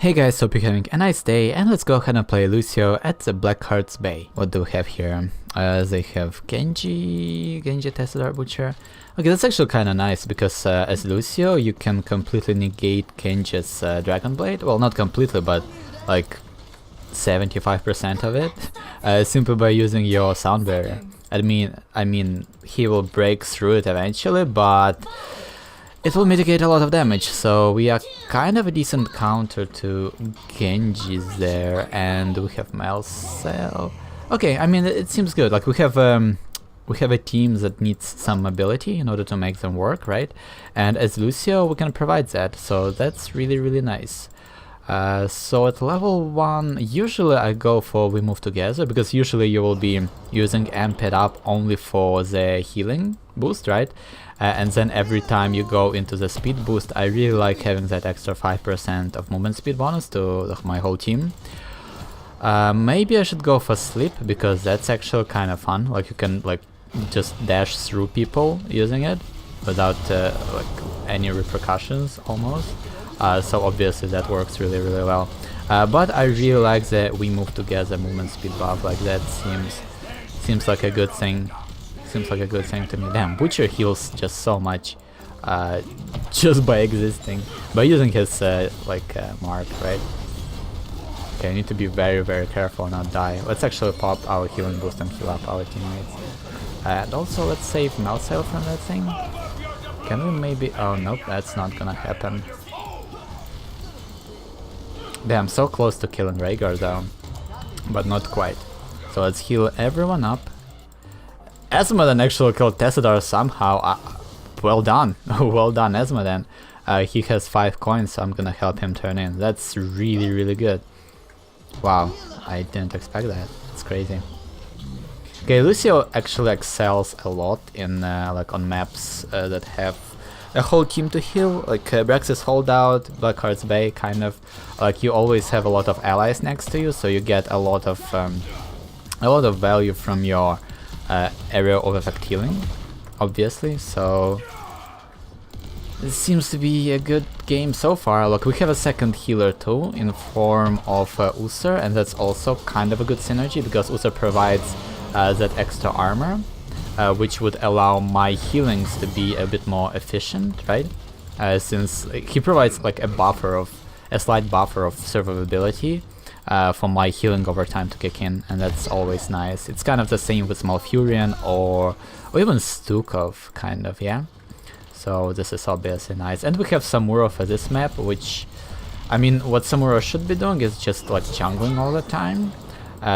Hey guys, hope you're having a nice day, and let's go ahead and play Lúcio at the Blackheart's Bay. What do we have here? They have Genji tested our Butcher. Okay, that's actually kind of nice, because as Lúcio you can completely negate Genji's Dragon Blade. Well, not completely, but like 75% of it, simply by using your sound barrier. I mean, he will break through it eventually, but it will mitigate a lot of damage, so we are kind of a decent counter to Genji's there, and we have Melcel. Okay, I mean, it seems good. Like we have a team that needs some ability in order to make them work, right? And as Lúcio, we can provide that, so that's really nice. So at level 1, usually I go for We Move Together, because usually you will be using Amp It Up only for the healing boost, right? And then every time you go into the speed boost, I really like having that extra 5% of movement speed bonus to my whole team. Maybe I should go for Sleep, because that's actually kind of fun. Like you can like just dash through people using it without like any repercussions almost. So obviously that works really well. But I really like that We Move Together movement speed buff. Like that seems like a good thing. Seems like a good thing to me. Damn, Butcher heals just so much, just by existing, by using his mark, right? Okay, I need to be very careful and not die. Let's actually pop our healing boost and heal up our teammates. And also let's save Melcel from that thing. Can we maybe? Oh nope, that's not gonna happen. Damn, so close to killing Rhaegar though, but not quite. So let's heal everyone up. Esmeralda actually killed Tessadar somehow. Well done. Well done, Esmeralda. He has 5 coins, so I'm gonna help him turn in. That's really good. Wow, I didn't expect that. It's crazy. Okay, Lúcio actually excels a lot in like on maps that have a whole team to heal, like Brax's Holdout, Blackheart's Bay, kind of. Like you always have a lot of allies next to you, so you get a lot of value from your area of effect healing, obviously. So it seems to be a good game so far. Look, we have a second healer too in form of Usur, and that's also kind of a good synergy, because Usur provides that extra armor, which would allow my healings to be a bit more efficient, right? Since he provides like a slight buffer of survivability for my healing over time to kick in, and that's always nice. It's kind of the same with Malfurion or even Stukov, kind of, yeah? So this is obviously nice. And we have Samuro for this map, which, I mean, what Samuro should be doing is just like jungling all the time.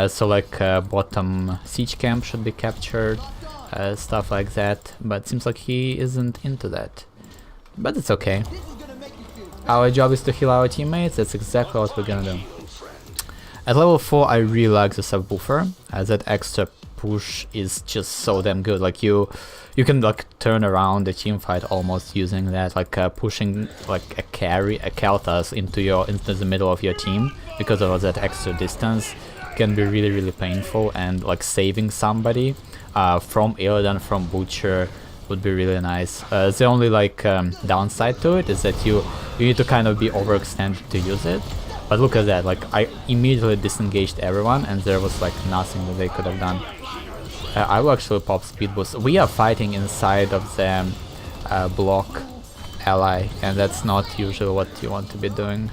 So like bottom siege camp should be captured, stuff like that, but seems like he isn't into that. But it's okay. Our job is to heal our teammates, that's exactly what we're gonna do. At level 4 I really like the Subwoofer, that extra push is just so damn good. Like you can like turn around the team fight almost using that, like pushing like a Kel'Thas into the middle of your team because of that extra distance can be really painful, and like saving somebody from Illidan, from Butcher would be really nice. The only like downside to it is that you need to kind of be overextended to use it. But look at that, like I immediately disengaged everyone and there was like nothing that they could have done. I will actually pop speed boost. We are fighting inside of the block ally, and that's not usually what you want to be doing.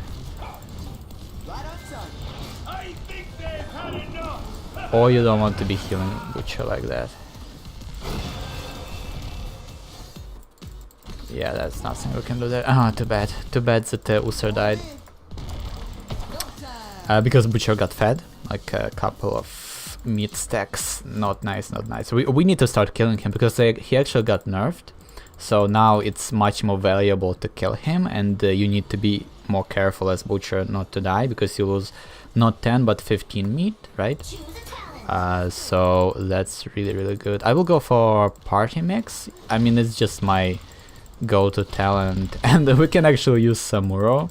Or you don't want to be healing Butcher like that. Yeah, that's nothing we can do there. Ah, too bad. Too bad that Usur died. Because Butcher got fed, like a couple of meat stacks. Not nice, not nice. We need to start killing him, because he actually got nerfed. So now it's much more valuable to kill him, and you need to be more careful as Butcher not to die, because you lose not 10 but 15 meat, right? So that's really good. I will go for Party Mix. I mean, it's just my go-to talent, and we can actually use Samuro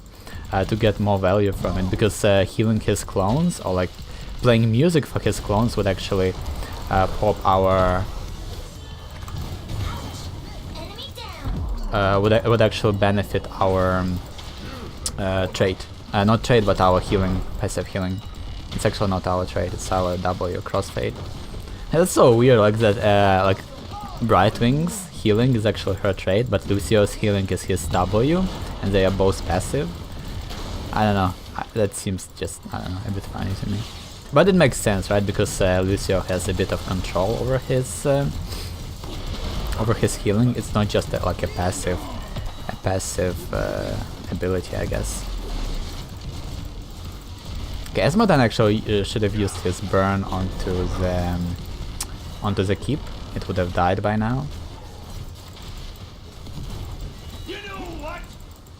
to get more value from it, because healing his clones or like playing music for his clones would actually pop our would actually benefit our trait. Not trade, but our healing, passive healing. It's actually not our trade, it's our W crossfade. It's so weird, like that, like Brightwing's healing is actually her trade, but Lucio's healing is his W, and they are both passive. I don't know, that seems just, I don't know, a bit funny to me. But it makes sense, right, because Lucio has a bit of control over his healing. It's not just like a passive ability, I guess. Okay, Esmodan actually should have used his burn onto the keep. It would have died by now. You know what?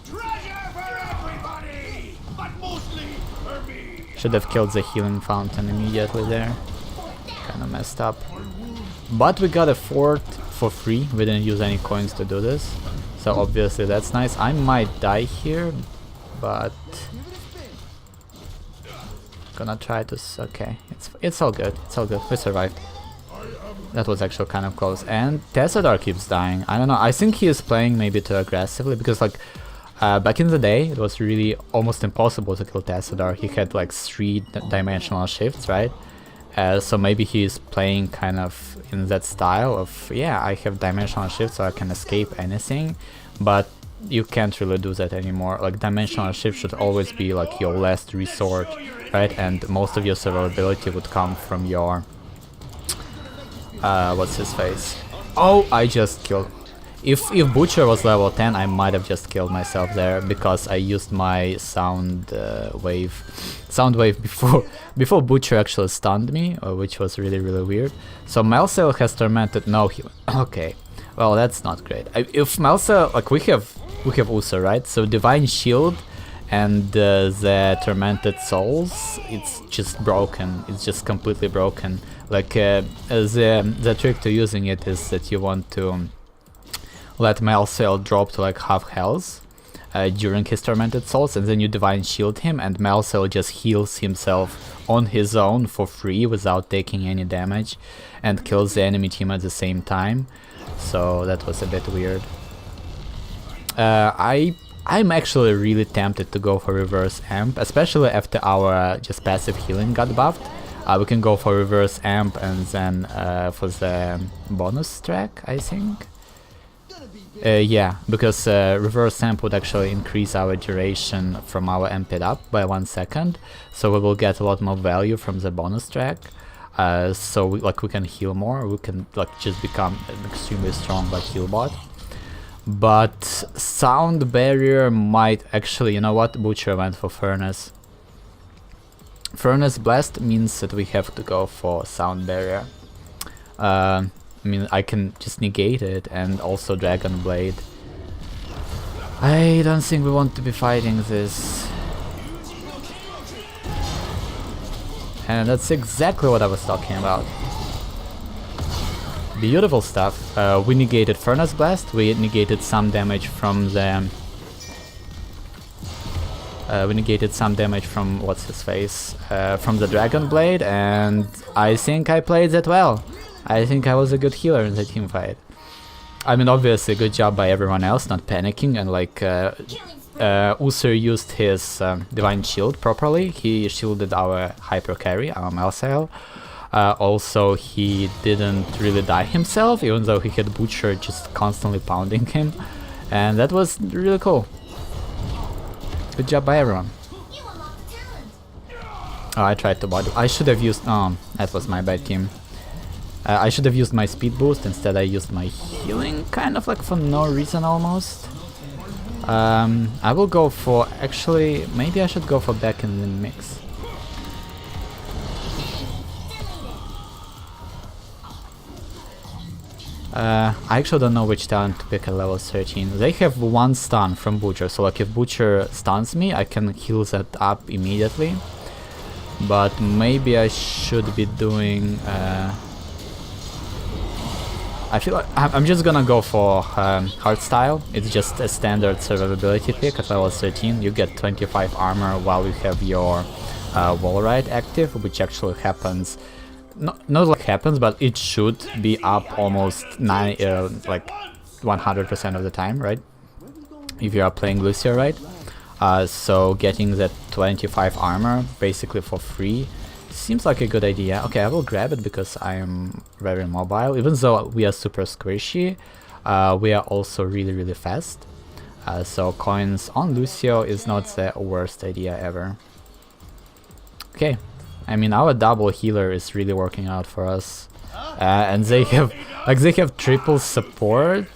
Treasure for everybody, but mostly for me. Should have killed the healing fountain immediately there. Kinda messed up. But we got a fort for free. We didn't use any coins to do this. So obviously that's nice. I might die here, but gonna try to okay. It's all good. It's all good. We survived. That was actually kind of close. And Tessadar keeps dying. I don't know. I think he is playing maybe too aggressively because like back in the day it was really almost impossible to kill Tessadar. He had like 3-dimensional shifts, right? So maybe he's playing kind of in that style of, yeah, I have dimensional shift so I can escape anything, but you can't really do that anymore. Like dimensional shift should always be like your last resort, right? And most of your survivability would come from your what's his face? Oh, I just killed. If Butcher was level 10, I might have just killed myself there because I used my sound wave before Butcher actually stunned me, which was really weird. So Malsail has tormented. No, he okay. Well, that's not great. If Malsail, like we have Uso, right? So Divine Shield and the Tormented Souls, it's just broken. It's just completely broken. Like the trick to using it is that you want to let Malsail drop to like half health during his Tormented Souls, and then you Divine Shield him, and Malsail just heals himself on his own for free without taking any damage, and kills the enemy team at the same time. So that was a bit weird. I'm actually really tempted to go for Reverse Amp, especially after our just passive healing got buffed. We can go for Reverse Amp and then for the bonus track, I think. Yeah, because Reverse Amp would actually increase our duration from our amped up by 1 second, so we will get a lot more value from the bonus track. So we can heal more, we can like just become an extremely strong like heal bot. But Sound Barrier might actually, you know what, Butcher went for Furnace. Furnace Blast means that we have to go for Sound Barrier. I mean, I can just negate it and also Dragon Blade. I don't think we want to be fighting this. And that's exactly what I was talking about. Beautiful stuff. We negated Furnace Blast, we negated some damage from the... we negated some damage from, what's his face, from the Dragon Blade, and I think I played that well. I think I was a good healer in the team fight. I mean, obviously, good job by everyone else, not panicking, and like, Usur used his Divine Shield properly. He shielded our Hyper Carry, our Malsail. Also, he didn't really die himself, even though he had Butcher just constantly pounding him. And that was really cool. Good job by everyone. Oh, I tried to body. I should have used... Oh, that was my bad team. I should have used my speed boost, instead I used my healing, kind of like for no reason almost. I will go for... Actually, maybe I should go for back in the mix. I actually don't know which talent to pick at level 13. They have 1 stun from Butcher, so like if Butcher stuns me, I can heal that up immediately. But maybe I should be doing... I feel like I'm just gonna go for Hardstyle. It's just a standard survivability pick at level 13. You get 25 armor while you have your wall ride active, which actually happens... Not like happens, but it should be up almost like 100% of the time, right? If you are playing Lucio, right? So getting that 25 armor basically for free seems like a good idea. Okay, I will grab it because I am very mobile. Even though we are super squishy, we are also really fast. So coins on Lúcio is not the worst idea ever. Okay, I mean our double healer is really working out for us. And they have triple support.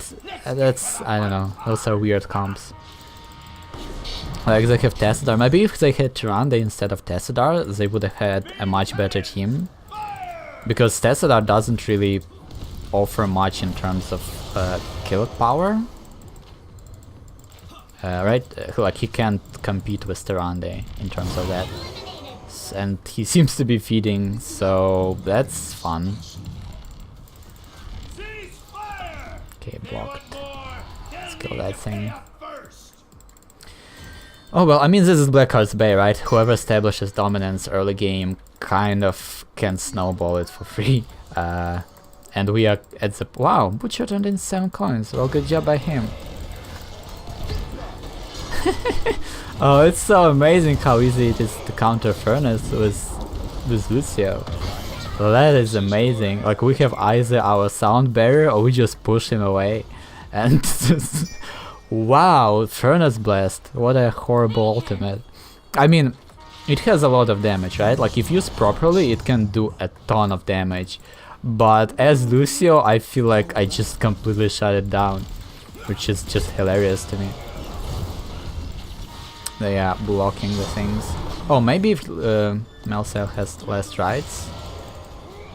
That's, I don't know, those are weird comps. Like they have Tessadar. Maybe if they had Tyrande instead of Tessadar, they would have had a much better team. Because Tessadar doesn't really offer much in terms of kill power. Right? Like he can't compete with Tyrande in terms of that. And he seems to be feeding, so that's fun. Okay, blocked. Let's kill that thing. Oh well, I mean this is Blackheart's Bay, right? Whoever establishes dominance early game kind of can snowball it for free. And we are at the... Wow, Butcher turned in 7 coins. Well, good job by him. Oh, it's so amazing how easy it is to counter Furnace with Lúcio. That is amazing. Like we have either our sound barrier or we just push him away. And wow, Furnace Blast. What a horrible ultimate. I mean, it has a lot of damage, right? Like if used properly, it can do a ton of damage. But as Lúcio, I feel like I just completely shut it down, which is just hilarious to me. They are blocking the things. Oh, maybe if Melcel has less rights,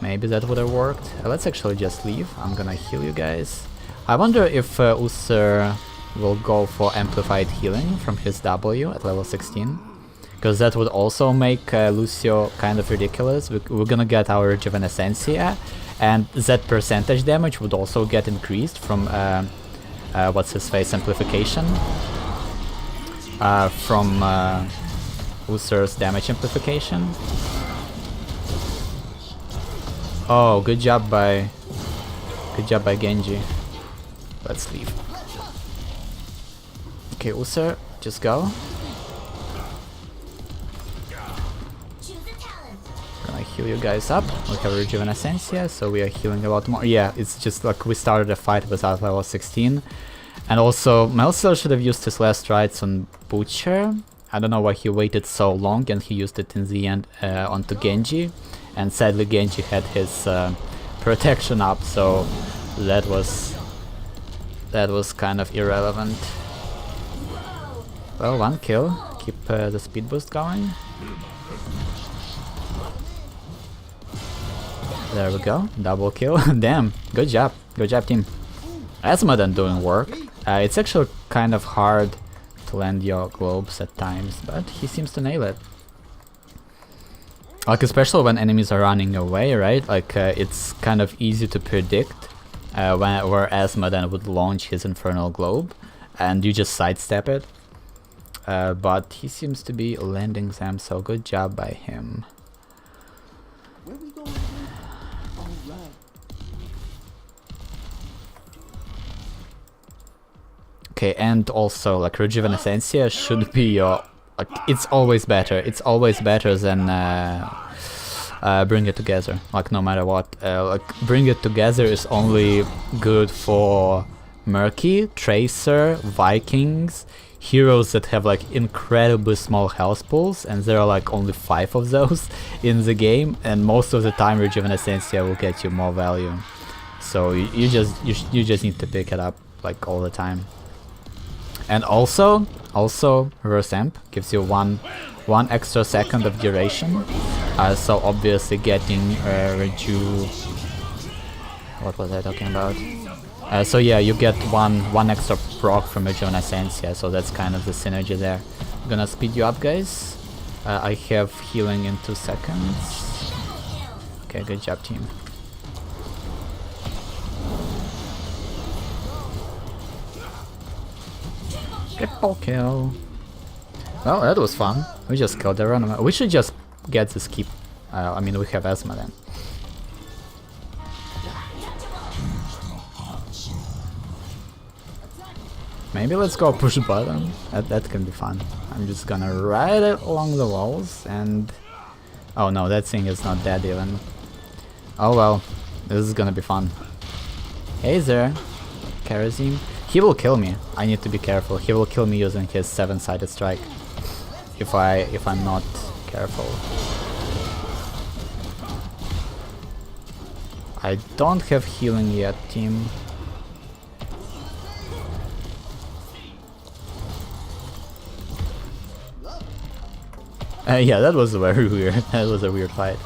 maybe that would have worked. Let's actually just leave. I'm gonna heal you guys. I wonder if Usur will go for amplified healing from his W at level 16. Because that would also make Lúcio kind of ridiculous. We're gonna get our Rejuvenescência, and that percentage damage would also get increased from what's his face amplification. From Usur's damage amplification. Oh, good job by Genji. Let's leave. Okay, Usur, just go. Gonna heal you guys up. We have Rejuvenescência, so we are healing a lot more. Yeah, it's just like we started a fight without level 16. And also, Melcel should have used his last rights on Butcher. I don't know why he waited so long and he used it in the end onto Genji. And sadly Genji had his protection up, so that was kind of irrelevant. Well, 1 kill. Keep the speed boost going. There we go. Double kill. Damn. Good job. Good job, team. Asmodan doing work. It's actually kind of hard to land your globes at times, but he seems to nail it. Like especially when enemies are running away, right? Like it's kind of easy to predict where Asmodan would launch his infernal globe, and you just sidestep it. But he seems to be landing them, so good job by him. Okay, and also like Rejuvenescência should be your... Like, it's always better. It's always better than Bring It Together. Like no matter what. Like Bring It Together is only good for Murky, Tracer, Vikings, heroes that have like incredibly small health pools, and there are like only 5 of those in the game, and most of the time Rejuvenescência will get you more value. So you just need to pick it up like all the time. And also reverse amp gives you one extra second of duration. So obviously getting reju... What was I talking about? So yeah, you get one extra proc from Rejuvenescência, so that's kind of the synergy there. I'm gonna speed you up, guys. I have healing in 2 seconds. Okay, good job, team. Triple kill. Well, that was fun. We just killed the runner. We should just get this keep. I mean, we have Asma then. Maybe let's go push button. That can be fun. I'm just gonna ride it along the walls and... Oh no, that thing is not dead even. Oh well, this is gonna be fun. Hey there, Kerosene. He will kill me. I need to be careful. He will kill me using his 7-sided strike. If I'm not careful. I don't have healing yet, team. Yeah, that was very weird. That was a weird fight.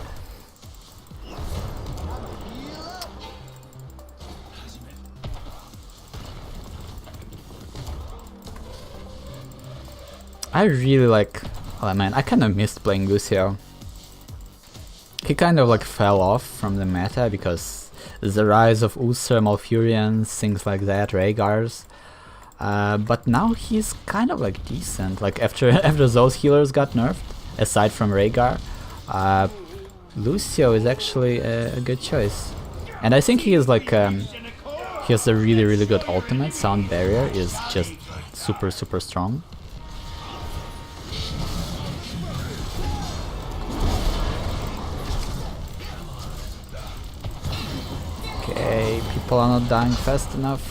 I really like... Oh man, I kinda missed playing Lucio. He kind of like fell off from the meta because the rise of Uther, Malfurions, things like that, Rhaegars. But now he's kind of like decent. Like after those healers got nerfed, aside from Rhaegar, Lucio is actually a good choice. And I think he is like he has a really good ultimate. Sound Barrier is just super strong. Okay, people are not dying fast enough.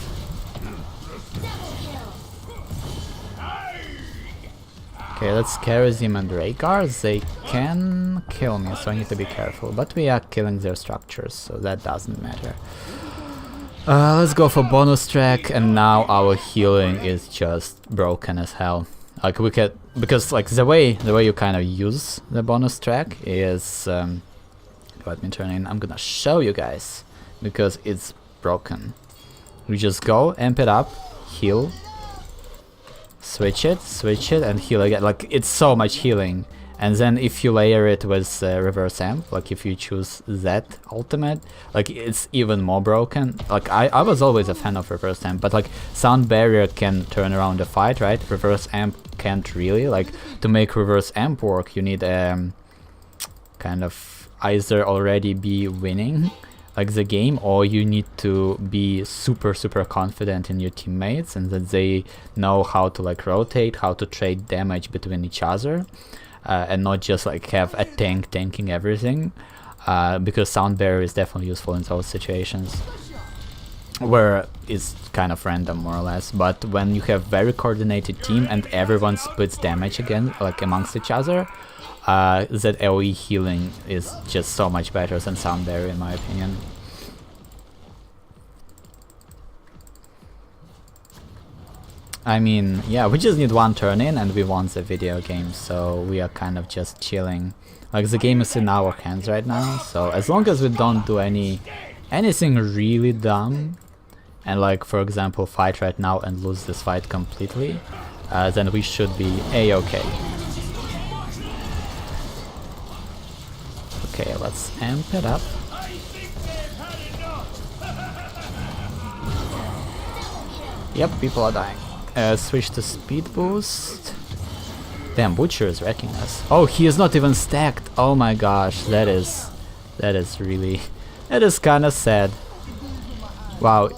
Okay, let's Kerosene and Rhaegar. They can kill me, so I need to be careful. But we are killing their structures, so that doesn't matter. Let's go for bonus track, and now our healing is just broken as hell. Like we can, because like the way you kind of use the bonus track is, let me turn in. I'm gonna show you guys because it's broken. We just go, amp it up, heal, switch it, and heal again. Like it's so much healing. And then if you layer it with reverse amp, like if you choose that ultimate, like it's even more broken. Like I was always a fan of reverse amp, but like Sound Barrier can turn around the fight, right? Reverse amp can't really. Like to make reverse amp work, you need kind of either already be winning like the game, or you need to be super confident in your teammates and that they know how to like rotate, how to trade damage between each other. And not just like have a tank tanking everything, because Sound Barrier is definitely useful in those situations where it's kind of random more or less. But when you have very coordinated team and everyone splits damage again like amongst each other, that AoE healing is just so much better than Sound Barrier in my opinion. I mean, yeah, we just need one turn in and we won the video game, so we are kind of just chilling. Like the game is in our hands right now, so as long as we don't do anything really dumb, and like for example fight right now and lose this fight completely, then we should be a-okay. Okay, let's amp it up. Yep, people are dying. Switch to speed boost. Damn, Butcher is wrecking us. Oh, he is not even stacked. Oh my gosh, that is kind of sad. Wow,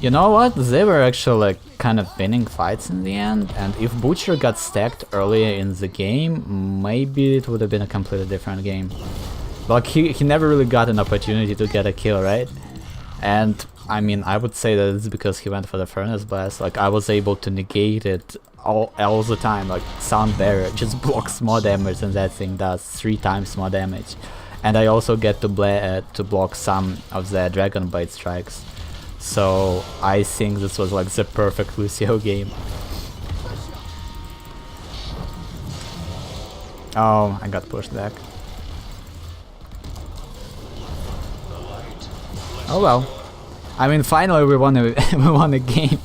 you know what? They were actually like kind of winning fights in the end, and if Butcher got stacked earlier in the game, maybe it would have been a completely different game. Like he never really got an opportunity to get a kill, right? And I mean, I would say that it's because he went for the Furnace Blast. Like I was able to negate it all the time. Like Sound Barrier just blocks more damage than that thing does, 3 times more damage. And I also get to block some of the Dragon Blade strikes. So I think this was like the perfect Lucio game. Oh, I got pushed back. Oh well. I mean, finally we won a game.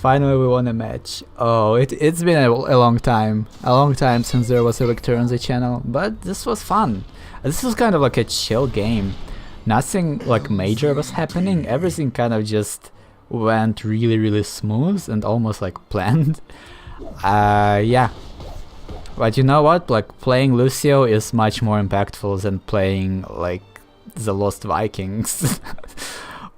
Finally we won a match. Oh, it's been a long time. A long time since there was a victory on the channel, but this was fun. This was kind of like a chill game. Nothing like major was happening. Everything kind of just went really smooth and almost like planned. Yeah. But you know what? Like playing Lucio is much more impactful than playing like the Lost Vikings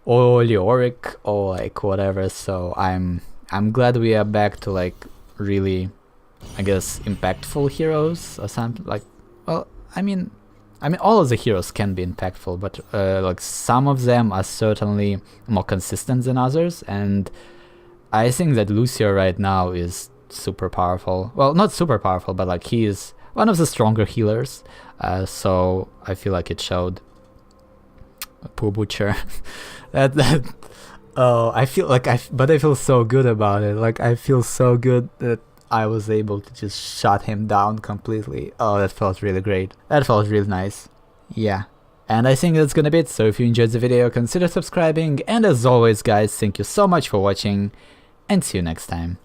or Leoric or like whatever. So I'm I'm glad we are back to like really, I guess, impactful heroes or something. Like, well, I mean all of the heroes can be impactful, but like some of them are certainly more consistent than others, and I think that Lúcio right now is super powerful. Well, not super powerful, but like he is one of the stronger healers. So I feel like it showed. Poor Butcher. that oh, I feel like but I feel so good about it. Like I feel so good that I was able to just shut him down completely. Oh, that felt really great. That felt really nice. Yeah. And I think that's gonna be it. So if you enjoyed the video, consider subscribing. And as always, guys, thank you so much for watching, and see you next time.